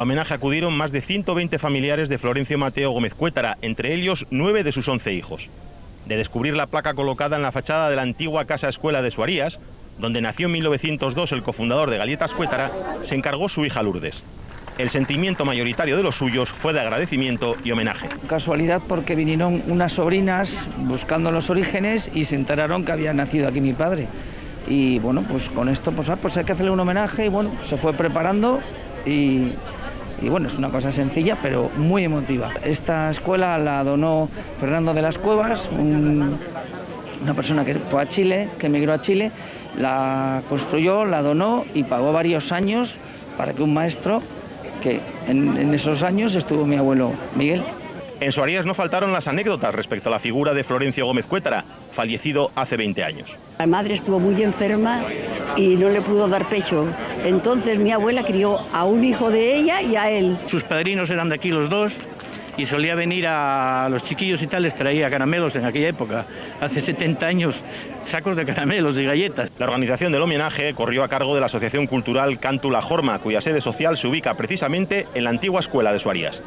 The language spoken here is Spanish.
Al homenaje acudieron más de 120 familiares de Florencio Mateo Gómez Cuétara, entre ellos 9 de sus 11 hijos. De descubrir la placa colocada en la fachada de la antigua Casa Escuela de Suarías, donde nació en 1902 el cofundador de Galletas Cuétara, se encargó su hija Lourdes. El sentimiento mayoritario de los suyos fue de agradecimiento y homenaje. Casualidad, porque vinieron unas sobrinas buscando los orígenes y se enteraron que había nacido aquí mi padre. Y bueno, pues con esto pues hay que hacerle un homenaje y bueno, se fue preparando y bueno, es una cosa sencilla pero muy emotiva. Esta escuela la donó Fernando de las Cuevas, una persona que fue a Chile, que emigró a Chile, la construyó, la donó y pagó varios años para que un maestro, que en esos años estuvo mi abuelo Miguel. En Suarías no faltaron las anécdotas respecto a la figura de Florencio Gómez Cuétara, fallecido hace 20 años. La madre estuvo muy enferma y no le pudo dar pecho. Entonces mi abuela crió a un hijo de ella y a él. Sus padrinos eran de aquí los dos y solía venir a los chiquillos y tal, les traía caramelos en aquella época. Hace 70 años, sacos de caramelos y galletas. La organización del homenaje corrió a cargo de la Asociación Cultural Cantu La Jorma, cuya sede social se ubica precisamente en la antigua escuela de Suarías.